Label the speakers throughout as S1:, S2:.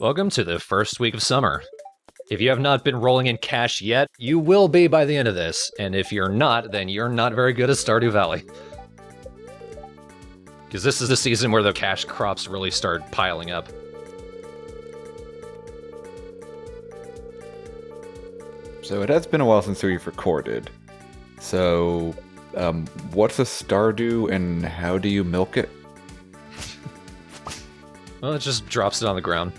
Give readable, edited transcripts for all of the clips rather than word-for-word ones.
S1: Welcome to the first week of summer. If you have not been rolling in cash yet, you will be by the end of this, and if you're not, then you're not very good at Stardew Valley. Because this is the season where the cash crops really start piling up.
S2: So it has been a while since we've recorded. So, what's a Stardew and how do you milk it?
S1: Well, it just drops it on the ground.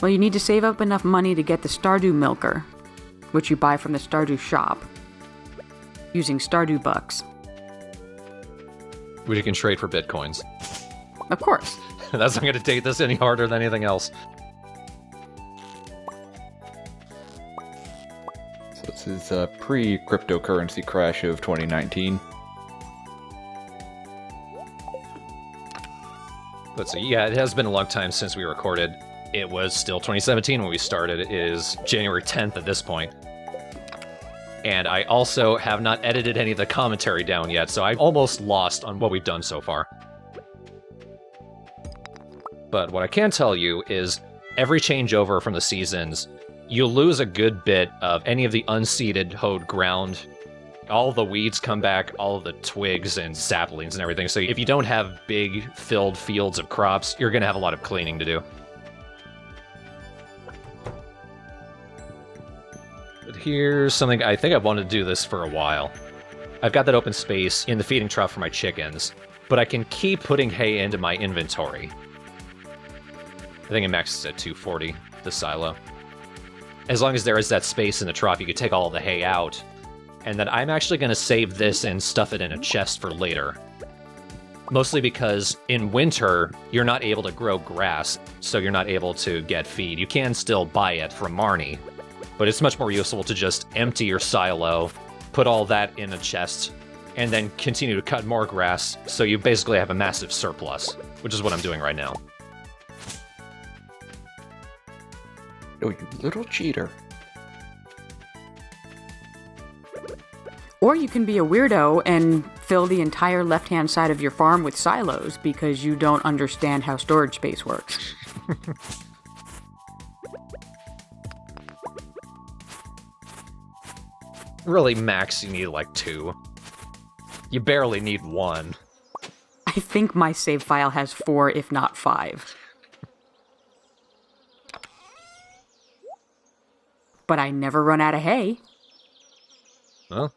S3: Well, you need to save up enough money to get the Stardew milker, which you buy from the Stardew shop, using Stardew bucks.
S1: Which you can trade for bitcoins.
S3: Of course.
S1: That's not going to date this any harder than anything else.
S2: So this is a pre-cryptocurrency crash of 2019.
S1: Let's see, yeah, it has been a long time since we recorded. It was still 2017 when we started. It is January 10th at this point. And I also have not edited any of the commentary down yet, so I'm almost lost on what we've done so far. But what I can tell you is every changeover from the seasons, you lose a good bit of any of the unseeded hoed ground. All the weeds come back, all of the twigs and saplings and everything. So if you don't have big filled fields of crops, you're going to have a lot of cleaning to do. But here's something, I think I've wanted to do this for a while. I've got that open space in the feeding trough for my chickens, but I can keep putting hay into my inventory. I think it maxes at 240, the silo. As long as there is that space in the trough, you could take all the hay out. And then I'm actually going to save this and stuff it in a chest for later. Mostly because in winter, you're not able to grow grass, so you're not able to get feed. You can still buy it from Marnie, but it's much more useful to just empty your silo, put all that in a chest, and then continue to cut more grass, so you basically have a massive surplus, which is what I'm doing right now.
S2: Oh, you little cheater.
S3: Or you can be a weirdo and fill the entire left-hand side of your farm with silos because you don't understand how storage space works.
S1: Really, max, you need like 2. You barely need 1.
S3: I think my save file has 4, if not 5. But I never run out of hay.
S1: Well,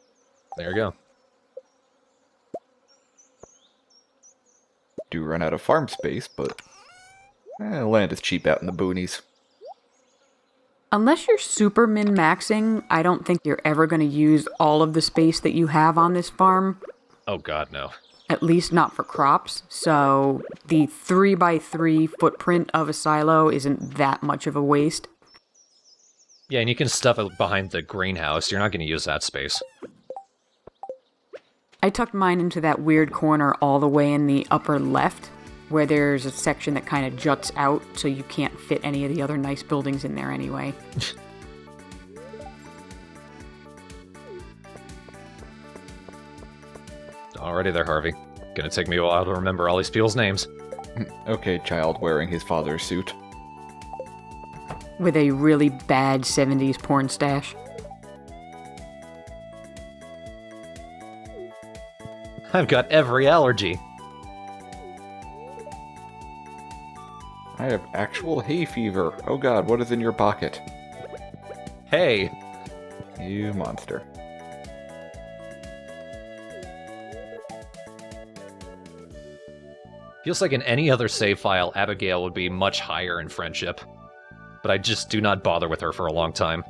S1: there you go.
S2: Do run out of farm space, but land is cheap out in the boonies.
S3: Unless you're super min-maxing, I don't think you're ever going to use all of the space that you have on this farm.
S1: Oh god, no.
S3: At least not for crops. So the 3x3 footprint of a silo isn't that much of a waste.
S1: Yeah, and you can stuff it behind the greenhouse. You're not going to use that space.
S3: I tucked mine into that weird corner all the way in the upper left, where there's a section that kind of juts out, so you can't fit any of the other nice buildings in there anyway.
S1: Alrighty there, Harvey. Gonna take me a while to remember all these people's names.
S2: Okay, child wearing his father's suit.
S3: With a really bad 70s porn stash.
S1: I've got every allergy.
S2: I have actual hay fever. Oh god, what is in your pocket?
S1: Hey!
S2: You monster.
S1: Feels like in any other save file, Abigail would be much higher in friendship. But I just do not bother with her for a long time.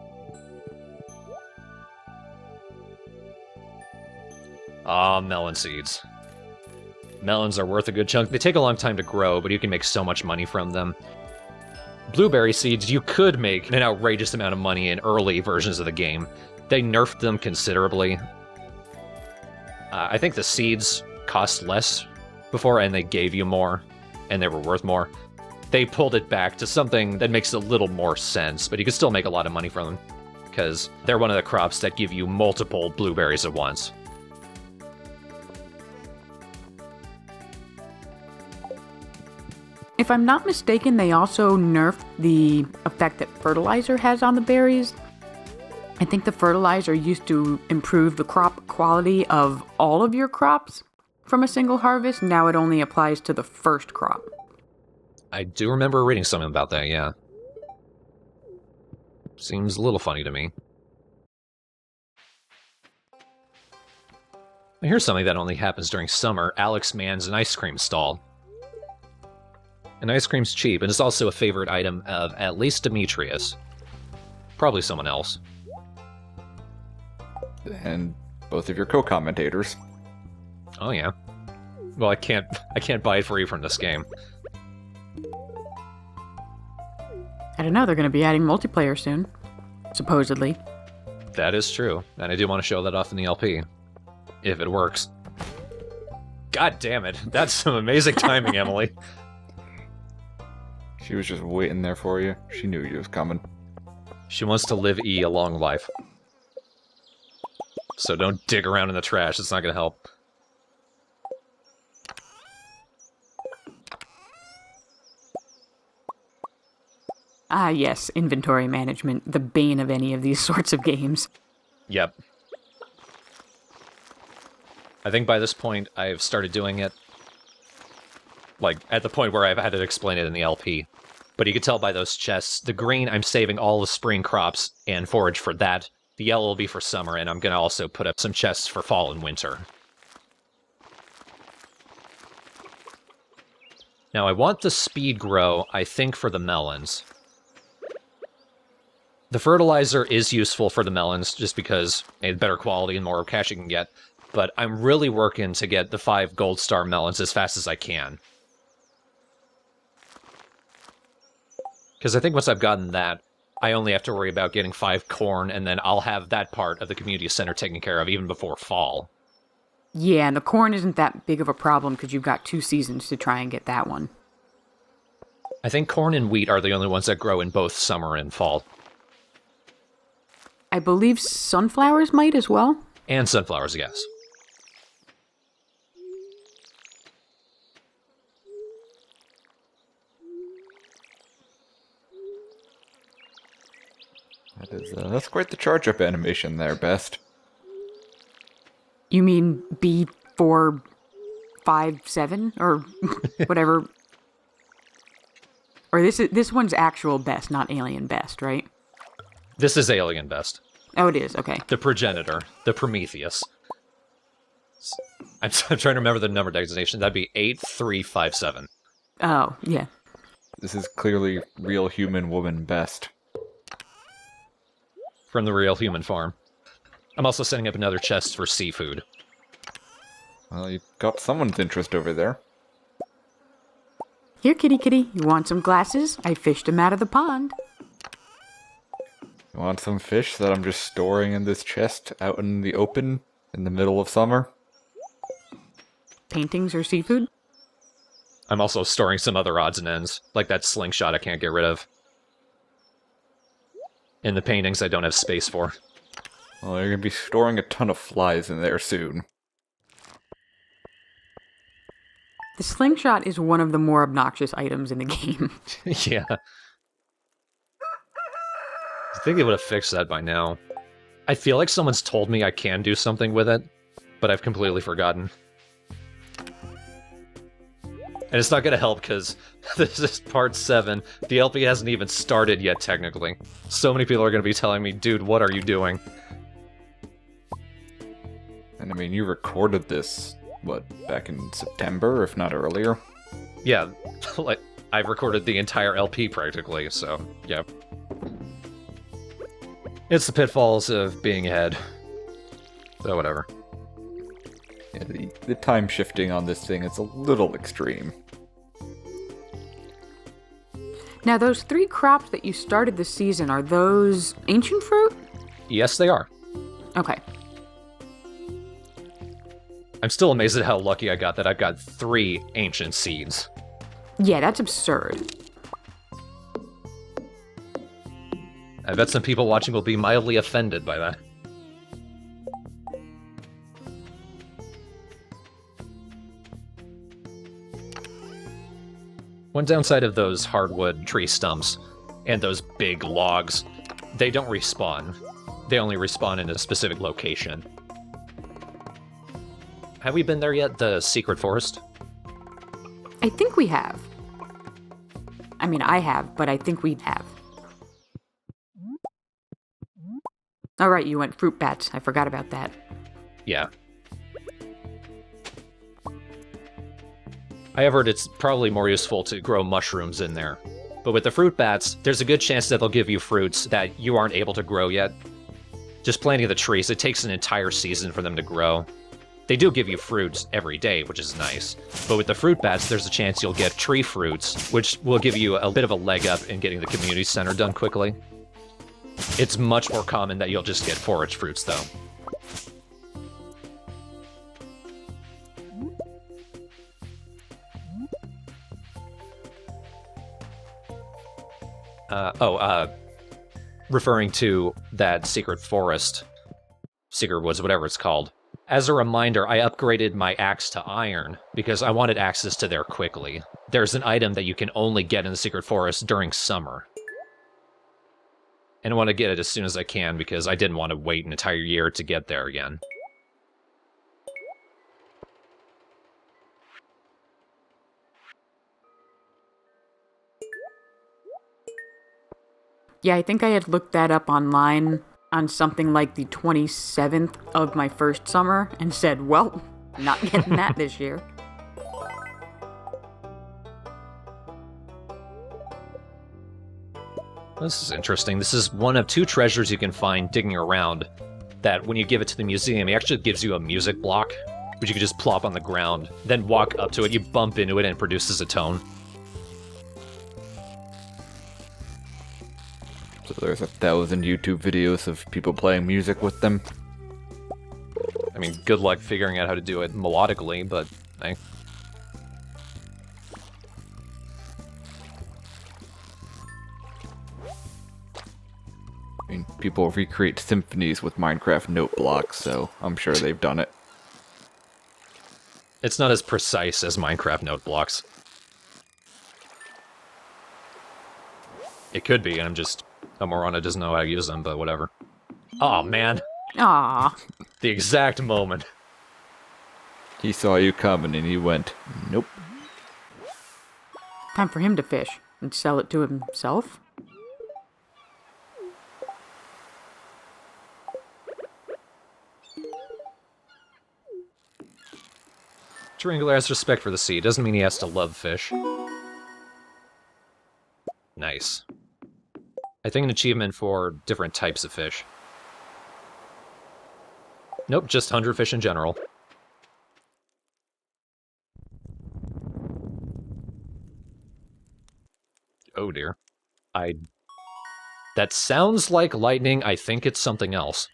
S1: Ah, melon seeds. Melons are worth a good chunk. They take a long time to grow, but you can make so much money from them. Blueberry seeds, you could make an outrageous amount of money in early versions of the game. They nerfed them considerably. I think the seeds cost less before, and they gave you more, and they were worth more. They pulled it back to something that makes a little more sense, but you can still make a lot of money from them, because they're one of the crops that give you multiple blueberries at once.
S3: If I'm not mistaken, they also nerfed the effect that fertilizer has on the berries. I think the fertilizer used to improve the crop quality of all of your crops from a single harvest. Now it only applies to the first crop.
S1: I do remember reading something about that, yeah. Seems a little funny to me. Here's something that only happens during summer. Alex mans an ice cream stall. And ice cream's cheap, and it's also a favorite item of at least Demetrius. Probably someone else.
S2: And both of your co-commentators.
S1: Oh yeah. Well, I can't buy it free from this game.
S3: I don't know, they're going to be adding multiplayer soon. Supposedly.
S1: That is true, and I do want to show that off in the LP. If it works. God damn it, that's some amazing timing, Emily.
S2: She was just waiting there for you. She knew you was coming.
S1: She wants to live E a long life. So don't dig around in the trash, it's not gonna help.
S3: Ah, yes, inventory management, the bane of any of these sorts of games.
S1: Yep. I think by this point, I've started doing it. Like, at the point where I've had to explain it in the LP. But you can tell by those chests, the green, I'm saving all the spring crops and forage for that. The yellow will be for summer, and I'm going to also put up some chests for fall and winter. Now, I want the speed grow, I think, for the melons. The fertilizer is useful for the melons, just because it's better quality and more cash you can get. But I'm really working to get the 5 gold star melons as fast as I can. Because I think once I've gotten that, I only have to worry about getting 5 corn, and then I'll have that part of the community center taken care of even before fall.
S3: Yeah, and the corn isn't that big of a problem because you've got 2 seasons to try and get that one.
S1: I think corn and wheat are the only ones that grow in both summer and fall.
S3: I believe sunflowers might as well.
S1: And sunflowers, yes.
S2: That's quite the charge-up animation there, Best.
S3: You mean B457 or whatever? Or this one's actual Best, not Alien Best, right?
S1: This is Alien Best.
S3: Oh, it is, okay.
S1: The progenitor. The Prometheus. I'm trying to remember the number designation. That'd be 8357.
S3: Oh, yeah.
S2: This is clearly real human woman Best.
S1: From the Real Human Farm. I'm also setting up another chest for seafood.
S2: Well, you got someone's interest over there.
S3: Here, kitty kitty, you want some glasses? I fished them out of the pond.
S2: You want some fish that I'm just storing in this chest out in the open in the middle of summer?
S3: Paintings or seafood?
S1: I'm also storing some other odds and ends, like that slingshot I can't get rid of. And the paintings I don't have space for.
S2: Well, you're going to be storing a ton of flies in there soon.
S3: The slingshot is one of the more obnoxious items in the game.
S1: Yeah. I think they would have fixed that by now. I feel like someone's told me I can do something with it, but I've completely forgotten. And it's not going to help because this is part 7. The LP hasn't even started yet, technically. So many people are going to be telling me, dude, what are you doing?
S2: And I mean, you recorded this, what, back in September, if not earlier?
S1: Yeah, like, I've recorded the entire LP practically, so, yeah. It's the pitfalls of being ahead. So, whatever.
S2: Yeah, the time shifting on this thing is a little extreme.
S3: Now, those 3 crops that you started this season, are those ancient fruit?
S1: Yes, they are.
S3: Okay.
S1: I'm still amazed at how lucky I got that I've got 3 ancient seeds.
S3: Yeah, that's absurd.
S1: I bet some people watching will be mildly offended by that. One downside of those hardwood tree stumps and those big logs, they don't respawn. They only respawn in a specific location. Have we been there yet, the secret forest?
S3: I think we have. I mean, I have, but I think we have. All right, you went fruit bats. I forgot about that.
S1: Yeah. I have heard it's probably more useful to grow mushrooms in there. But with the fruit bats, there's a good chance that they'll give you fruits that you aren't able to grow yet. Just planting the trees, it takes an entire season for them to grow. They do give you fruits every day, which is nice. But with the fruit bats, there's a chance you'll get tree fruits, which will give you a bit of a leg up in getting the community center done quickly. It's much more common that you'll just get forage fruits, though. Referring to that secret forest, secret woods, whatever it's called. As a reminder, I upgraded my axe to iron because I wanted access to there quickly. There's an item that you can only get in the secret forest during summer. And I want to get it as soon as I can because I didn't want to wait an entire year to get there again.
S3: Yeah, I think I had looked that up online on something like the 27th of my first summer and said, well, not getting that this year.
S1: This is interesting. This is one of 2 treasures you can find digging around that when you give it to the museum, it actually gives you a music block, which you can just plop on the ground, then walk up to it, you bump into it, and it produces a tone.
S2: So there's 1,000 YouTube videos of people playing music with them.
S1: I mean, good luck figuring out how to do it melodically, but hey.
S2: I mean, people recreate symphonies with Minecraft note blocks, so I'm sure they've done it.
S1: It's not as precise as Minecraft note blocks. It could be, and a moron who doesn't know how to use them, but whatever. Aw, man.
S3: Aww.
S1: The exact moment.
S2: He saw you coming and he went, nope.
S3: Time for him to fish and sell it to himself.
S1: Triangular has respect for the sea. Doesn't mean he has to love fish. Nice. I think an achievement for different types of fish. Nope, just 100 fish in general. Oh dear. That sounds like lightning. I think it's something else.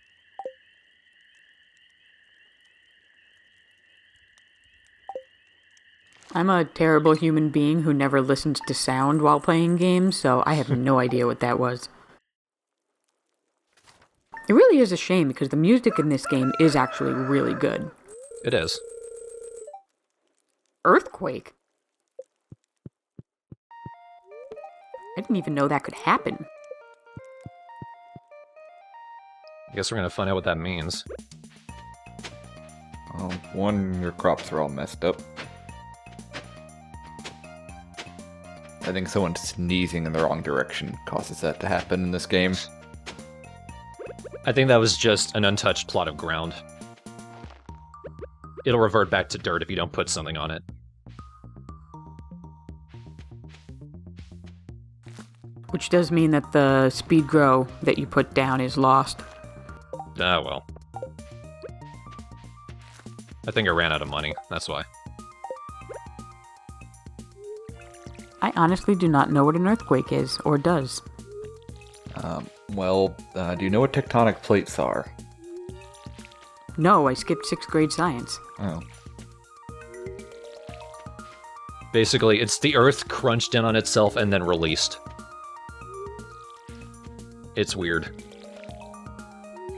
S3: I'm a terrible human being who never listens to sound while playing games, so I have no idea what that was. It really is a shame because the music in this game is actually really good.
S1: It is.
S3: Earthquake? I didn't even know that could happen.
S1: I guess we're gonna find out what that means.
S2: One, your crops are all messed up. I think someone sneezing in the wrong direction causes that to happen in this game.
S1: I think that was just an untouched plot of ground. It'll revert back to dirt if you don't put something on it.
S3: Which does mean that the speed grow that you put down is lost.
S1: Ah, well. I think I ran out of money, that's why.
S3: I honestly do not know what an earthquake is, or does.
S2: Do you know what tectonic plates are?
S3: No, I skipped 6th grade science.
S2: Oh.
S1: Basically, it's the Earth crunched in on itself and then released. It's weird.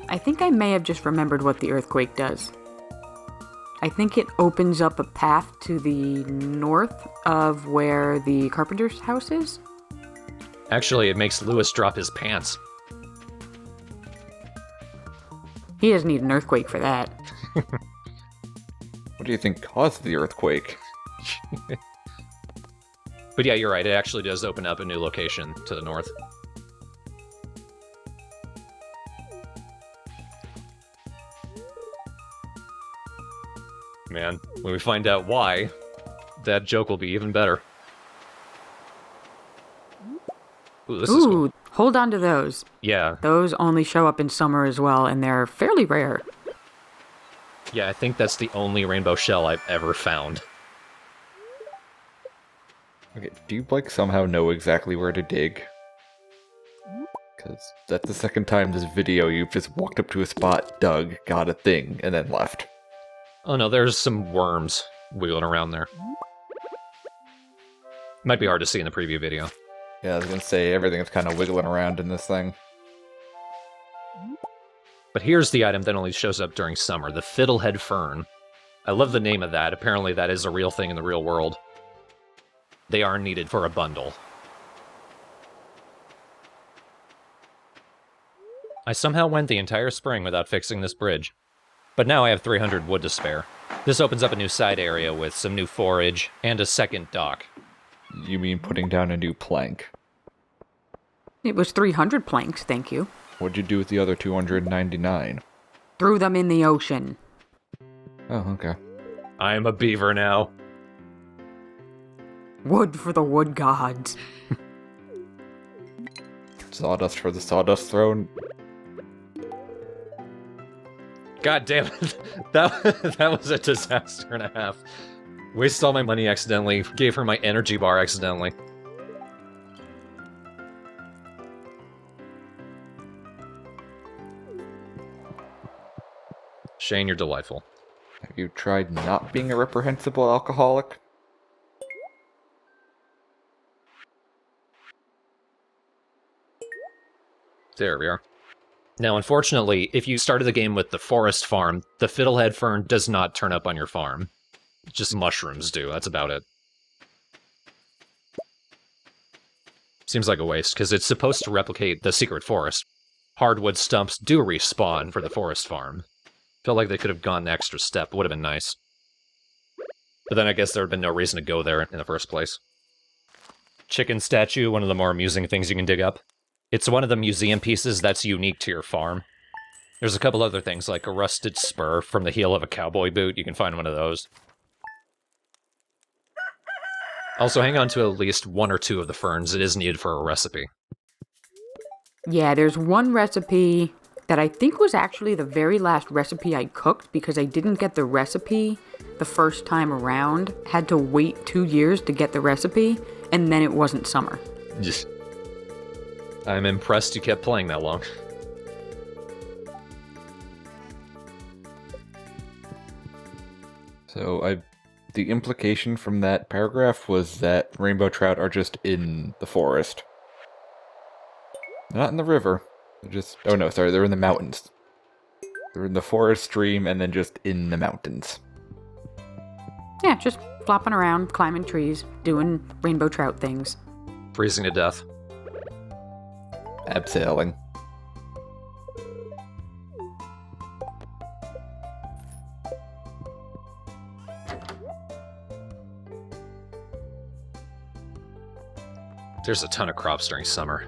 S3: I think I may have just remembered what the earthquake does. I think it opens up a path to the north of where the carpenter's house is.
S1: Actually, it makes Lewis drop his pants.
S3: He doesn't need an earthquake for that.
S2: What do you think caused the earthquake?
S1: But yeah, you're right. It actually does open up a new location to the north. Man, when we find out why, that joke will be even better. Ooh, this is cool.
S3: Hold on to those.
S1: Yeah.
S3: Those only show up in summer as well, and they're fairly rare.
S1: Yeah, I think that's the only rainbow shell I've ever found.
S2: Okay, do you, like, somehow know exactly where to dig? Because that's the second time this video you've just walked up to a spot, dug, got a thing, and then left.
S1: Oh no, there's some worms wiggling around there. Might be hard to see in the preview video.
S2: Yeah, I was gonna say, everything's kind of wiggling around in this thing.
S1: But here's the item that only shows up during summer, the fiddlehead fern. I love the name of that. Apparently that is a real thing in the real world. They are needed for a bundle. I somehow went the entire spring without fixing this bridge. But now I have 300 wood to spare. This opens up a new side area with some new forage and a second dock.
S2: You mean putting down a new plank?
S3: It was 300 planks, thank you.
S2: What'd you do with the other 299?
S3: Threw them in the ocean.
S2: Oh, okay.
S1: I am a beaver now.
S3: Wood for the wood gods.
S2: Sawdust for the sawdust throne.
S1: God damn it. That was a disaster and a half. Wasted all my money accidentally. Gave her my energy bar accidentally. Shane, you're delightful.
S2: Have you tried not being a reprehensible alcoholic?
S1: There we are. Now, unfortunately, if you started the game with the forest farm, the fiddlehead fern does not turn up on your farm. Just mushrooms do, that's about it. Seems like a waste, because it's supposed to replicate the secret forest. Hardwood stumps do respawn for the forest farm. Felt like they could have gone the extra step, would have been nice. But then I guess there would have been no reason to go there in the first place. Chicken statue, one of the more amusing things you can dig up. It's one of the museum pieces that's unique to your farm. There's a couple other things, like a rusted spur from the heel of a cowboy boot. You can find one of those. Also, hang on to at least one or two of the ferns. It is needed for a recipe.
S3: Yeah, there's one recipe that I think was actually the very last recipe I cooked because I didn't get the recipe the first time around. Had to wait 2 years to get the recipe, and then it wasn't summer.
S1: I'm impressed you kept playing that long.
S2: So, the implication from that paragraph was that rainbow trout are just in the forest. Not in the river. They're just... Oh no, sorry, they're in the mountains. They're in the forest stream and then just in the mountains.
S3: Yeah, just flopping around, climbing trees, doing rainbow trout things.
S1: Freezing to death.
S2: Abseiling.
S1: There's a ton of crops during summer.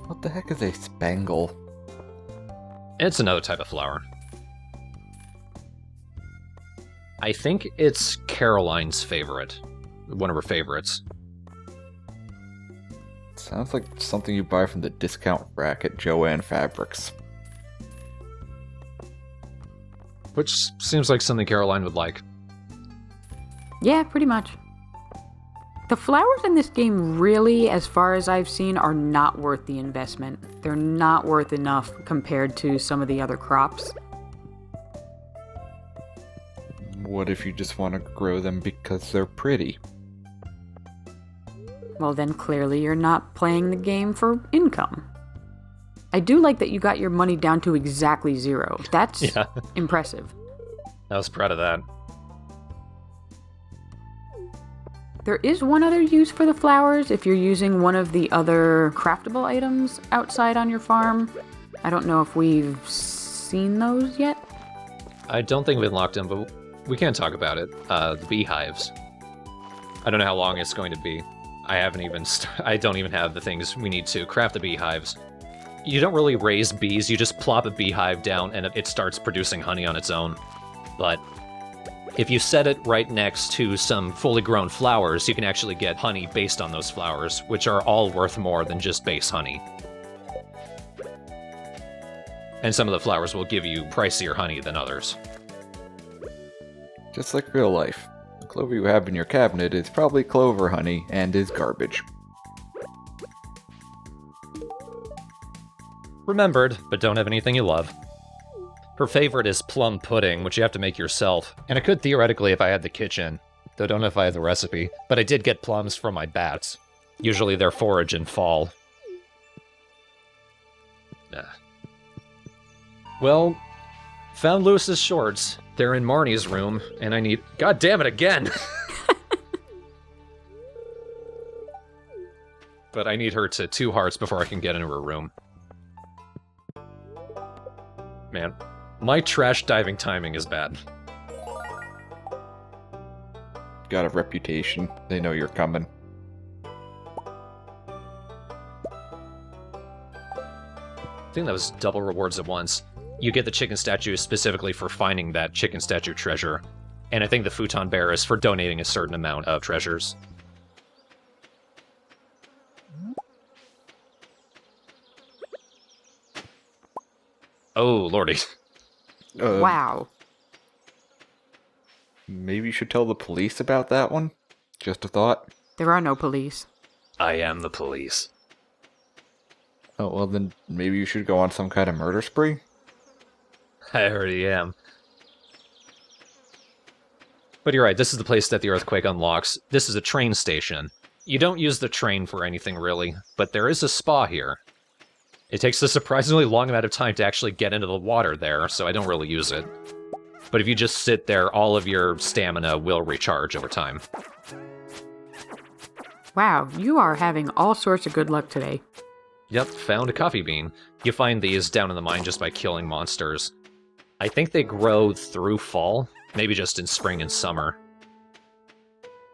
S2: What the heck is a spangle?
S1: It's another type of flower. I think it's Caroline's favorite. One of her favorites.
S2: Sounds like something you buy from the discount rack at Joann Fabrics.
S1: Which seems like something Caroline would like.
S3: Yeah, pretty much. The flowers in this game really, as far as I've seen, are not worth the investment. They're not worth enough compared to some of the other crops.
S2: What if you just want to grow them because they're pretty?
S3: Well, then clearly you're not playing the game for income. I do like that you got your money down to exactly 0. That's impressive.
S1: I was proud of that.
S3: There is one other use for the flowers if you're using one of the other craftable items outside on your farm. I don't know if we've seen those yet.
S1: I don't think we've unlocked them, but we can talk about it. The beehives. I don't know how long it's going to be. I haven't even I don't even have the things we need to craft the beehives. You don't really raise bees, you just plop a beehive down and it starts producing honey on its own. But if you set it right next to some fully grown flowers, you can actually get honey based on those flowers, which are all worth more than just base honey. And some of the flowers will give you pricier honey than others.
S2: Just like real life. The clover you have in your cabinet is probably clover honey and is garbage.
S1: Remembered, but don't have anything you love. Her favorite is plum pudding, which you have to make yourself. And I could theoretically if I had the kitchen, though I don't know if I have the recipe. But I did get plums from my bats. Usually they're forage in fall. Well, found Lewis's shorts. They're in Marnie's room, and I need... God damn it, again! But I need her to 2 hearts before I can get into her room. Man, my trash diving timing is bad.
S2: Got a reputation. They know you're coming.
S1: I think that was double rewards at once. You get the chicken statue specifically for finding that chicken statue treasure, and I think the futon bear is for donating a certain amount of treasures. Oh, lordy.
S3: Wow.
S2: Maybe you should tell the police about that one? Just a thought.
S3: There are no police.
S1: I am the police.
S2: Oh, well then maybe you should go on some kind of murder spree?
S1: I already am. But you're right, this is the place that the earthquake unlocks. This is a train station. You don't use the train for anything, really, but there is a spa here. It takes a surprisingly long amount of time to actually get into the water there, so I don't really use it. But if you just sit there, all of your stamina will recharge over time.
S3: Wow, you are having all sorts of good luck today.
S1: Yep, found a coffee bean. You find these down in the mine just by killing monsters. I think they grow through fall, maybe just in spring and summer.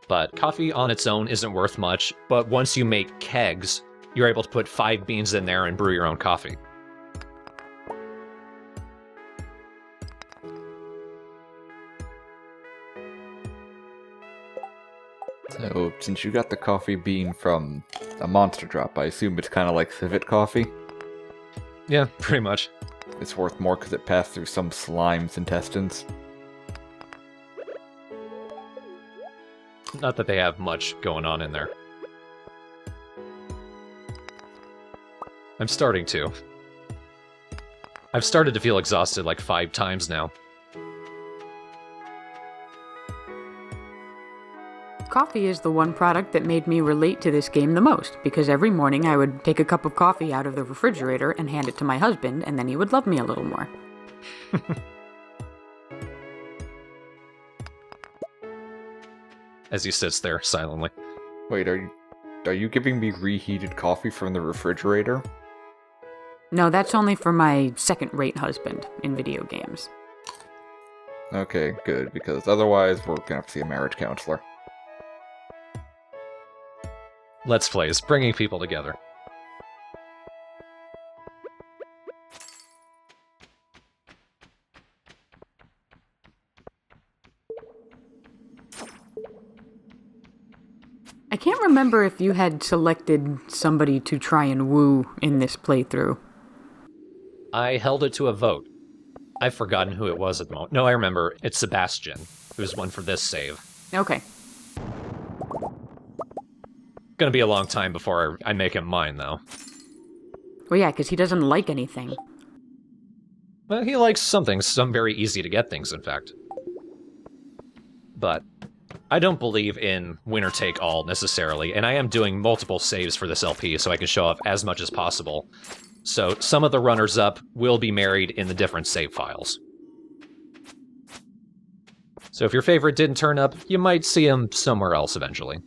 S1: But coffee on its own isn't worth much, but once you make kegs, you're able to put 5 beans in there and brew your own coffee.
S2: So, since you got the coffee bean from a monster drop, I assume it's kind of like civet coffee?
S1: Yeah, pretty much.
S2: It's worth more because it passed through some slime's intestines.
S1: Not that they have much going on in there. I'm starting to. I've started to feel exhausted like 5 times now.
S3: Coffee is the one product that made me relate to this game the most, because every morning I would take a cup of coffee out of the refrigerator and hand it to my husband, and then he would love me a little more.
S1: As he sits there silently.
S2: Wait, are you giving me reheated coffee from the refrigerator?
S3: No, that's only for my second-rate husband in video games.
S2: Okay, good, because otherwise we're gonna have to see a marriage counselor.
S1: Let's Plays, bringing people together.
S3: I can't remember if you had selected somebody to try and woo in this playthrough.
S1: I held it to a vote. I've forgotten who it was at the moment. No, I remember. It's Sebastian, who's one for this save.
S3: Okay.
S1: Gonna be a long time before I make him mine, though.
S3: Well, yeah, because he doesn't like anything.
S1: Well, he likes some things, some very easy to get things, in fact. But I don't believe in winner take all, necessarily, and I am doing multiple saves for this LP so I can show off as much as possible. So some of the runners-up will be married in the different save files. So if your favorite didn't turn up, you might see him somewhere else eventually.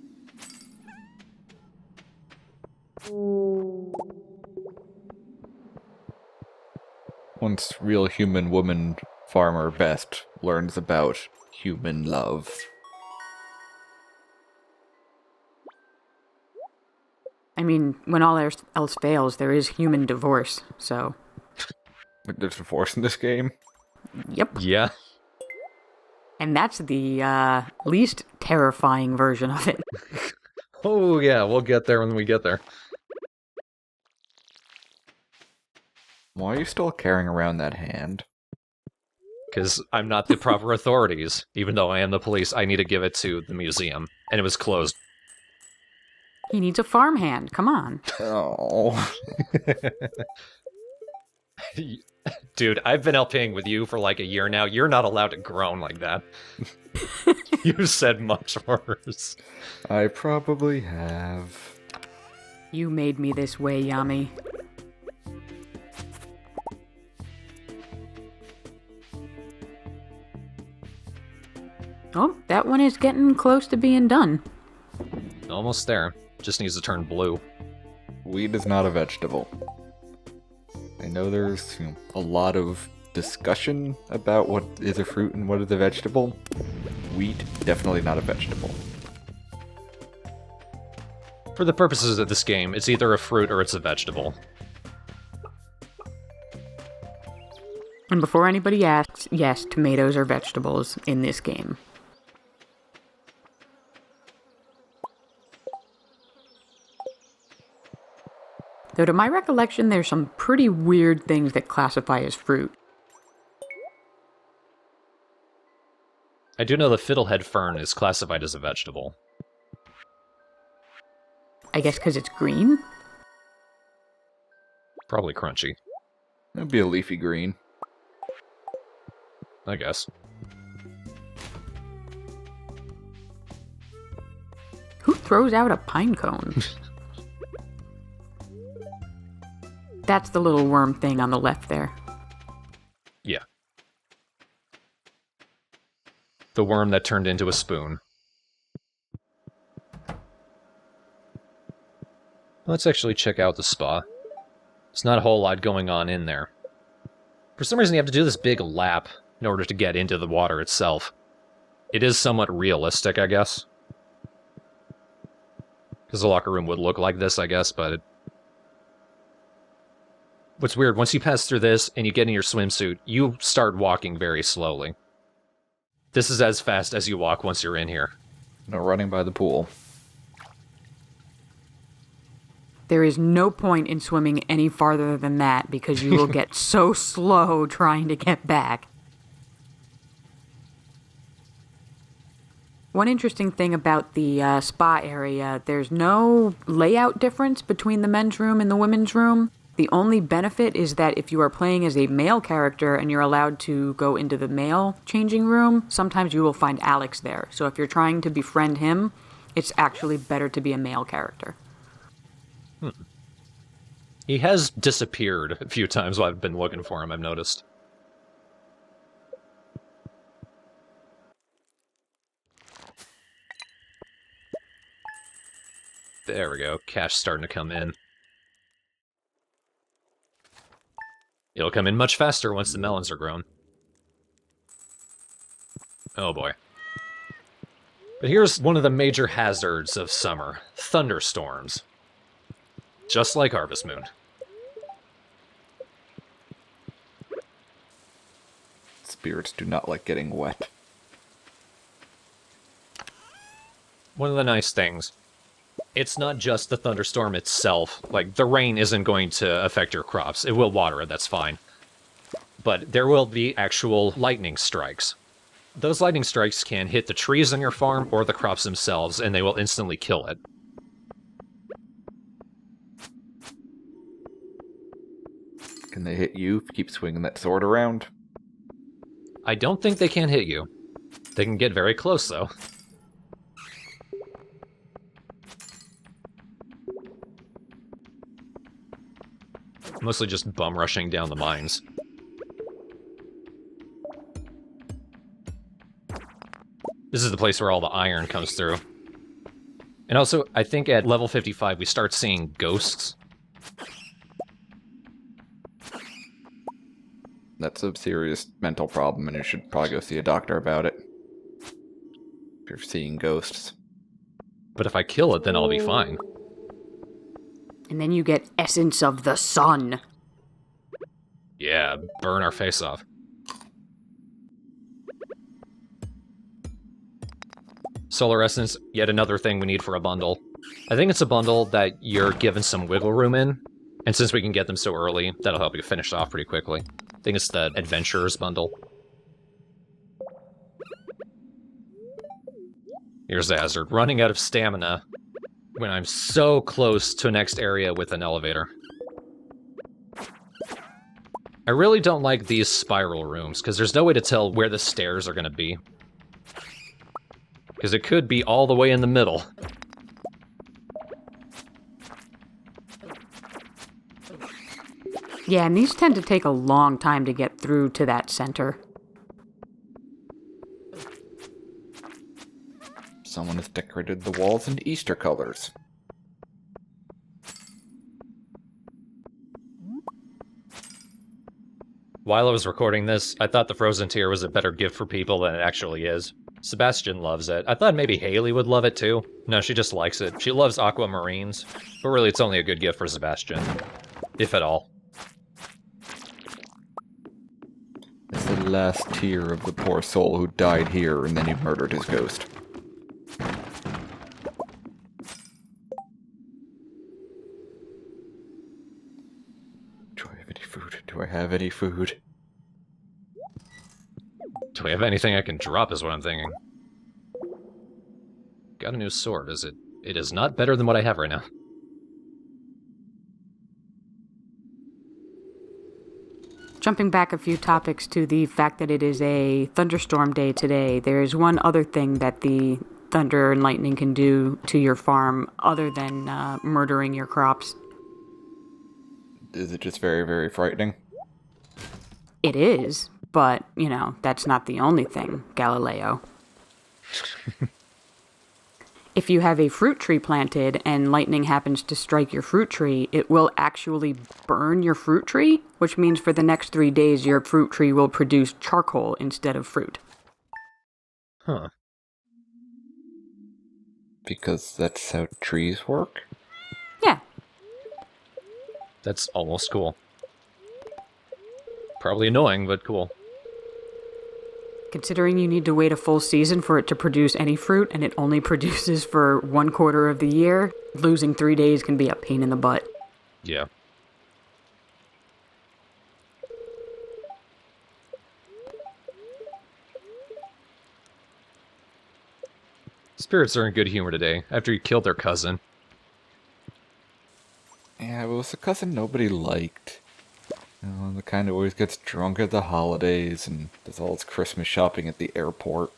S2: Once real human woman farmer Best learns about human love.
S3: I mean, when all else fails, there is human divorce, so...
S2: There's divorce in this game?
S3: Yep.
S1: Yeah.
S3: And that's the least terrifying version of it.
S1: Oh yeah, we'll get there when we get there.
S2: Why are you still carrying around that hand?
S1: Because I'm not the proper authorities. Even though I am the police, I need to give it to the museum. And it was closed.
S3: He needs a farmhand, come on.
S2: Oh.
S1: Dude, I've been LPing with you for like a year now. You're not allowed to groan like that. You said much worse.
S2: I probably have.
S3: You made me this way, Yami. Oh, that one is getting close to being done.
S1: Almost there. Just needs to turn blue.
S2: Wheat is not a vegetable. I know there's a lot of discussion about what is a fruit and what is a vegetable. Wheat, definitely not a vegetable.
S1: For the purposes of this game, it's either a fruit or it's a vegetable.
S3: And before anybody asks, yes, tomatoes are vegetables in this game. Though to my recollection, there's some pretty weird things that classify as fruit.
S1: I do know the fiddlehead fern is classified as a vegetable.
S3: I guess because it's green?
S1: Probably crunchy,
S2: It'd be a leafy green.
S1: I guess.
S3: Who throws out a pine cone? That's the little worm thing on the left there.
S1: Yeah. The worm that turned into a spoon. Let's actually check out the spa. There's not a whole lot going on in there. For some reason you have to do this big lap in order to get into the water itself. It is somewhat realistic, I guess. Because the locker room would look like this, I guess, but... What's weird, once you pass through this and you get in your swimsuit, you start walking very slowly. This is as fast as you walk once you're in here.
S2: No running by the pool.
S3: There is no point in swimming any farther than that because you will get so slow trying to get back. One interesting thing about the spa area, there's no layout difference between the men's room and the women's room. The only benefit is that if you are playing as a male character and you're allowed to go into the male changing room, sometimes you will find Alex there. So if you're trying to befriend him, it's actually better to be a male character.
S1: He has disappeared a few times while I've been looking for him, I've noticed. There we go. Cash starting to come in. It'll come in much faster once the melons are grown. Oh boy. But here's one of the major hazards of summer. Thunderstorms. Just like Harvest Moon.
S2: Spirits do not like getting wet.
S1: One of the nice things, it's not just the thunderstorm itself. Like, the rain isn't going to affect your crops. It will water it, that's fine. But there will be actual lightning strikes. Those lightning strikes can hit the trees on your farm or the crops themselves, and they will instantly kill it.
S2: Can they hit you if you keep swinging that sword around?
S1: I don't think they can hit you. They can get very close, though. Mostly just bum rushing down the mines. is the place where all the iron comes through. And also, I think at level 55, we start seeing ghosts.
S2: That's a serious mental problem, and you should probably go see a doctor about it. If you're seeing ghosts.
S1: But if I kill it, then I'll be fine.
S3: And then you get Essence of the Sun.
S1: Yeah, burn our face off. Solar Essence, yet another thing we need for a bundle. I think it's a bundle that you're given some wiggle room in, and since we can get them so early, that'll help you finish off pretty quickly. I think it's the Adventurers bundle. Here's Azard, running out of stamina when I'm so close to a next area with an elevator. I really don't like these spiral rooms, because there's no way to tell where the stairs are going to be. Because it could be all the way in the middle.
S3: Yeah, and these tend to take a long time to get through to that center.
S2: Someone has decorated the walls in Easter colors.
S1: While I was recording this, I thought the Frozen Tear was a better gift for people than it actually is. Sebastian loves it. I thought maybe Haley would love it too. No, she just likes it. She loves aquamarines, but really it's only a good gift for Sebastian. If at all.
S2: It's the last tear of the poor soul who died here and then he murdered his ghost. Do I have any food? Do I have any food?
S1: Do we have anything I can drop is what I'm thinking. Got a new sword, is it? It is not better than what I have right now.
S3: Jumping back a few topics to the fact that it is a thunderstorm day today, there is one other thing that the thunder and lightning can do to your farm other than murdering your crops.
S2: Is it just very, very frightening?
S3: It is, but, you know, that's not the only thing, Galileo. If you have a fruit tree planted and lightning happens to strike your fruit tree, it will actually burn your fruit tree, which means for the next 3 days your fruit tree will produce charcoal instead of fruit.
S1: Huh.
S2: Because that's how trees work?
S3: Yeah.
S1: That's almost cool. Probably annoying, but cool.
S3: Considering you need to wait a full season for it to produce any fruit, and it only produces for 1/4 of the year, losing 3 days can be a pain in the butt.
S1: Yeah. Spirits are in good humor today, after you killed their cousin.
S2: Yeah, it was a cousin nobody liked. The kind who always gets drunk at the holidays and does all its Christmas shopping at the airport.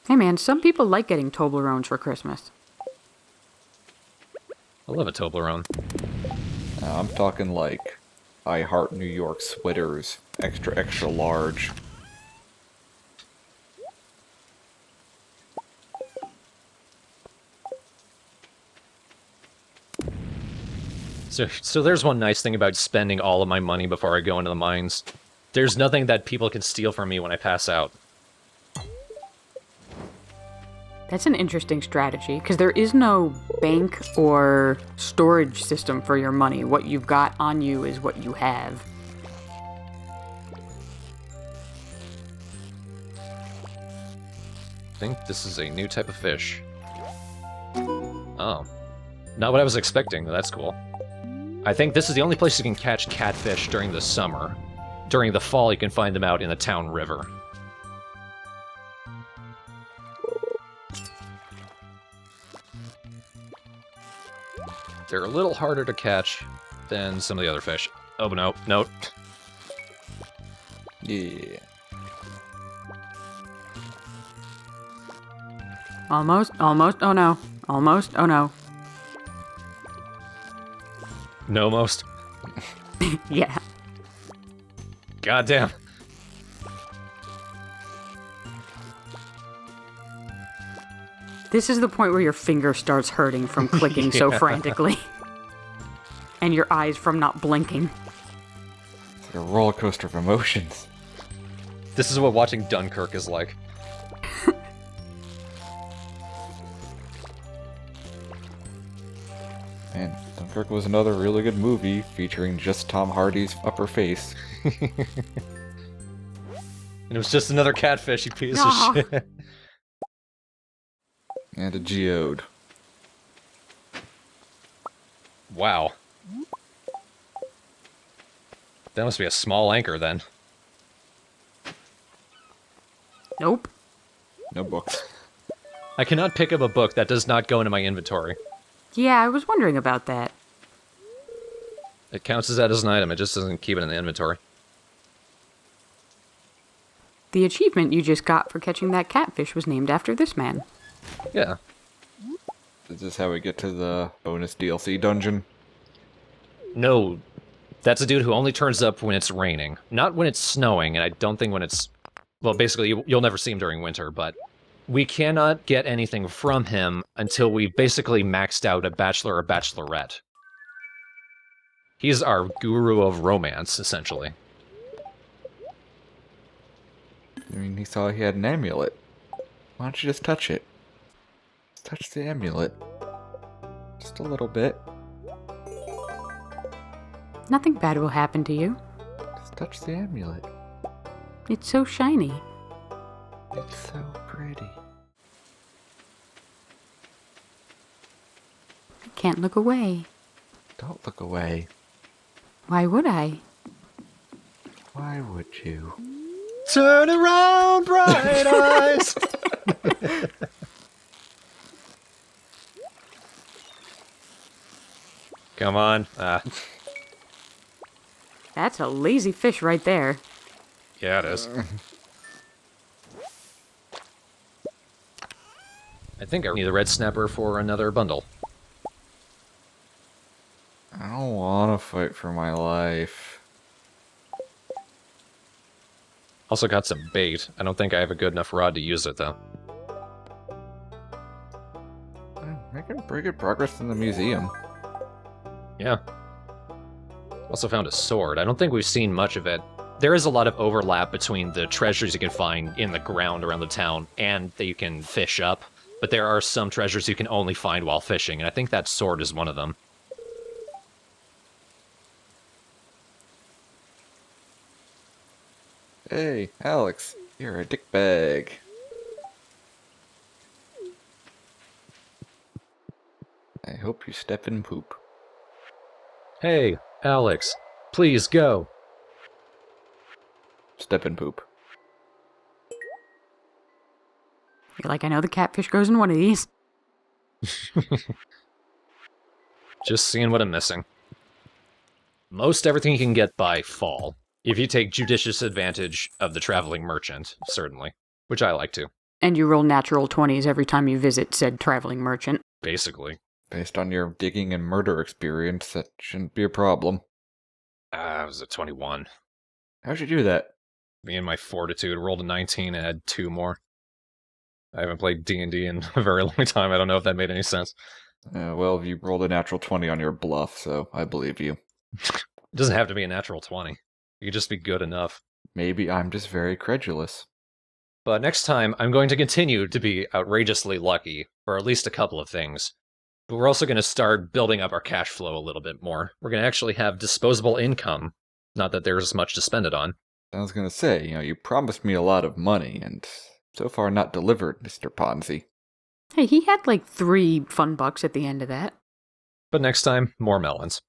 S3: Hey man, some people like getting Toblerones for Christmas.
S1: I love a Toblerone.
S2: I'm talking like I Heart New York sweaters, extra extra large.
S1: So there's one nice thing about spending all of my money before I go into the mines. There's nothing that people can steal from me when I pass out.
S3: That's an interesting strategy, because there is no bank or storage system for your money. What you've got on you is what you have.
S1: I think this is a new type of fish. Oh. Not what I was expecting, but that's cool. I think this is the only place you can catch catfish during the summer. During the fall, you can find them out in the town river. They're a little harder to catch than some of the other fish. Oh, no, no.
S2: Yeah.
S3: Almost, oh no. Almost, oh no.
S1: No, most.
S3: Yeah.
S1: Goddamn.
S3: This is the point where your finger starts hurting from clicking so frantically. And your eyes from not blinking.
S2: It's like a roller coaster of emotions.
S1: This is what watching Dunkirk is like.
S2: Man, Dunkirk was another really good movie featuring just Tom Hardy's upper face.
S1: And it was just another catfish, you piece
S3: Aw.
S1: of shit.
S2: And a geode.
S1: Wow. That must be a small anchor, then.
S3: Nope.
S2: No books.
S1: I cannot pick up a book that does not go into my inventory.
S3: Yeah, I was wondering about that.
S1: It counts as that as an item, it just doesn't keep it in the inventory.
S3: The achievement you just got for catching that catfish was named after this man.
S1: Yeah.
S2: Is this how we get to the bonus DLC dungeon?
S1: No, that's a dude who only turns up when it's raining. Not when it's snowing, and I don't think when it's... Well, basically, you'll never see him during winter, but... We cannot get anything from him until we've basically maxed out a bachelor or bachelorette. He's our guru of romance, essentially.
S2: I mean, he saw he had an amulet. Why don't you just touch it? Just touch the amulet. Just a little bit.
S3: Nothing bad will happen to you.
S2: Just touch the amulet.
S3: It's so shiny.
S2: It's so pretty.
S3: I can't look away.
S2: Don't look away.
S3: Why would I?
S2: Why would you?
S1: Turn around, bright eyes! Come on.
S3: That's a lazy fish right there.
S1: Yeah, it is. I think I need the red snapper for another bundle.
S2: I don't want to fight for my life.
S1: Also got some bait. I don't think I have a good enough rod to use it, though.
S2: I'm making pretty good progress in the museum.
S1: Yeah. Also found a sword. I don't think we've seen much of it. There is a lot of overlap between the treasures you can find in the ground around the town and that you can fish up. But there are some treasures you can only find while fishing, and I think that sword is one of them.
S2: Hey, Alex, you're a dickbag. I hope you step in poop.
S1: Hey, Alex, please go.
S2: Step in poop.
S3: You're like, I know the catfish goes in one of these.
S1: Just seeing what I'm missing. Most everything you can get by fall. If you take judicious advantage of the traveling merchant, certainly. Which I like to.
S3: And you roll natural 20s every time you visit said traveling merchant.
S1: Basically.
S2: Based on your digging and murder experience, that shouldn't be a problem.
S1: I was at 21.
S2: How'd you do that?
S1: Me and my fortitude rolled a 19 and had 2 more. I haven't played D&D in a very long time. I don't know if that made any sense.
S2: Well, you rolled a natural 20 on your bluff, so I believe you.
S1: It doesn't have to be a natural 20. You could just be good enough.
S2: Maybe I'm just very credulous.
S1: But next time, I'm going to continue to be outrageously lucky for at least a couple of things. But we're also going to start building up our cash flow a little bit more. We're going to actually have disposable income. Not that there's much to spend it on.
S2: I was gonna say, you promised me a lot of money, and so far not delivered, Mr. Ponzi.
S3: Hey, he had like 3 fun bucks at the end of that.
S1: But next time, more melons.